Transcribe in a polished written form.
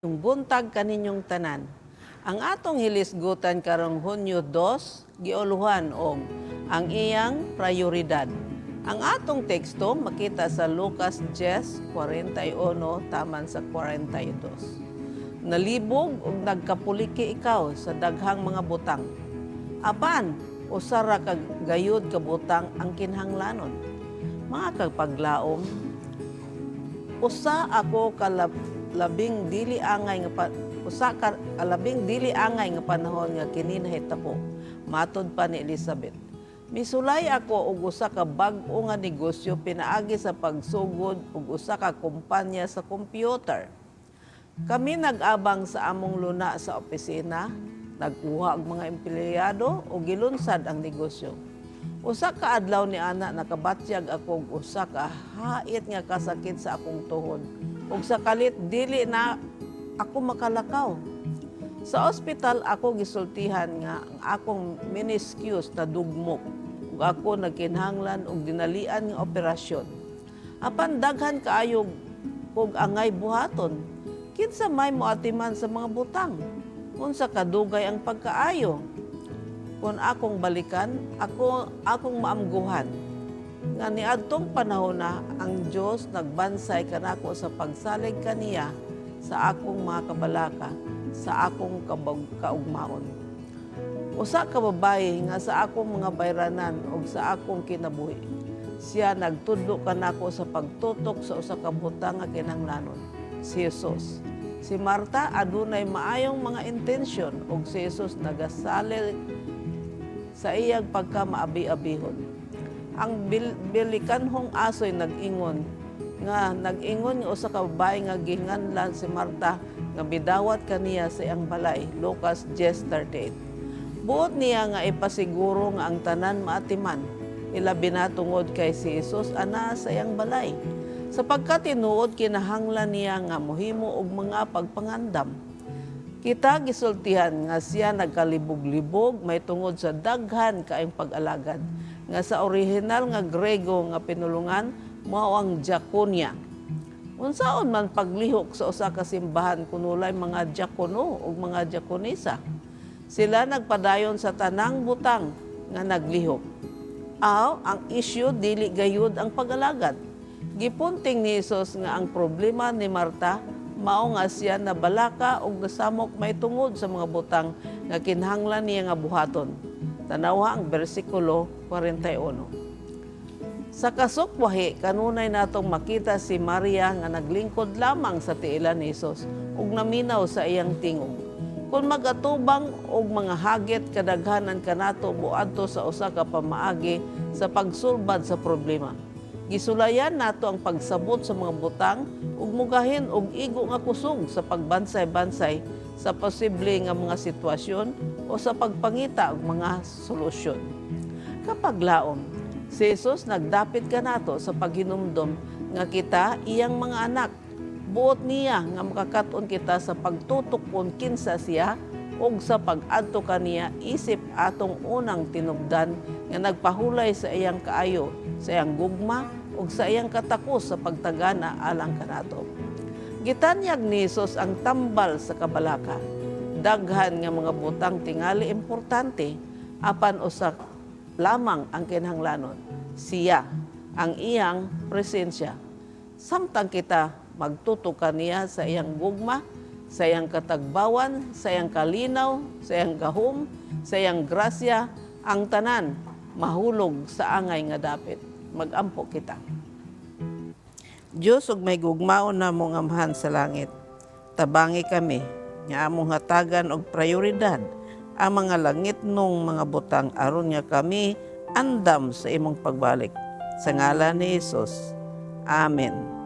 Yung buntag kaninyong tanan. Ang atong hilisgutan karong Hunyo 2, giuluhan og ang iyang prioridad. Ang atong teksto makita sa Lucas 10:41 taman sa 42. Nalibog ug nagkapuliki ikaw sa daghang mga butang. Apan, usara kag gayud ka butang ang kinhanglanon. Mga kagpaglaom, usa ako labing dili angay nga panahon nga kini nahitabo, matud pa ni Elizabeth. Misulay ako og usa ka bag-o nga negosyo pinaagi sa pagsugod og usa ka kumpanya sa kompyuter. Kami nag-abang sa among luna sa opisina, nagkuha og mga empleyado o gilunsad ang negosyo. Usa ka adlaw ni ana nakabatyag ako og usa ka hait nga kasakit sa akong tuhod. Ug sa kalit dili na ako makalakaw. Sa ospital ako gisultihan nga ang akong meniscus na dugmok ug ako nagkinahanglan og dinalian nga operasyon. Apan daghan kaayo ug angay buhaton. Kinsa may moatiman sa mga butang? Unsa kadugay ang pagkaayo? Kung akong balikan, akong maamguhan. Nga niadtong panahon na ang Diyos nagbansay kanako sa pagsalig kaniya sa akong mga kabalaka, sa akong kaugmaon. Usa ka babae nga sa akong mga bayranan ug sa akong kinabuhi. Siya nagtudlo kanako sa pagtutok sa usa ka butang nga kinahanglanon, si Jesus. Si Marta adunay maayong mga intensyon ug si Jesus nagasalig sa iyang pagkamaabi-abihon. Ang bilikanhong asoy nag-ingon nga usa ka babae nga ginganlan si Marta nga bidawat kaniya sa iyang balay, Lucas 10:38. Buot niya nga ipasiguro nga ang tanan maatiman, ilabi na tungod kay si Jesus ana sa iyang balay. Sapagkat tinuod kinahanglan niya nga mohimo og mga pagpangandam. Kita gisultihan nga siya nagkalibog-libog may tungod sa daghan kaayong pag-alagad nga sa orihinal nga Grego nga pinulungan mao ang diakonia. Unsaon man paglihok sa usa ka simbahan kunulay mga diakono ug mga diakonisa. Sila nagpadayon sa tanang butang nga naglihok. Ang isyu dili gayud ang pag-alagad. Gipunting ni Jesus nga ang problema ni Marta mao nga siya nabalaka og nasamok may tungod sa mga butang nga kinahanglan niya nga buhaton. Tanawa ang bersikulo 41. Sa kasukwahi, kanunay natong makita si Maria nga naglingkod lamang sa tiilan ni Jesus ug naminaw sa iyang tingog. Kung magatubang og mga hagit kadaghanan kanato buadto sa usa ka pamaagi sa pagsulbad sa problema. Gisulayan nato ang pagsabot sa mga butang ug mugahin og igo nga kusog sa pagbansay-bansay sa posible nga mga sitwasyon o sa pagpangita og mga solusyon. Kapag laom, si Jesus nagdapit kanato sa paghinumdom nga kita iyang mga anak. Buot niya nga makakaton kita sa pagtutok kung kinsa siya ug sa pag-adto kaniya isip atong unang tinubdan nga nagpahulay sa iyang kaayo, sa iyang gugma ug sa iyang katakos sa pagtagana alang kanato. Gitanyag ni Jesus ang tambal sa kabalaka. Daghan nga mga butang tingali importante, apan usa lamang ang kinahanglanon, siya, ang iyang presensya. Samtang kita magtutok kaniya sa iyang gugma, sa iyang katagbawan, sa iyang kalinaw, sa iyang gahom, sa iyang grasya, ang tanan mahulog sa angay nga dapit. Mag-ampo kita. Diyos ug may gugmaon na mong amhan sa langit. Tabangi kami, nga among hatagan og prioridad ang mga langit nung mga butang aron nga kami andam sa imong pagbalik. Sa ngalan ni Jesus. Amen.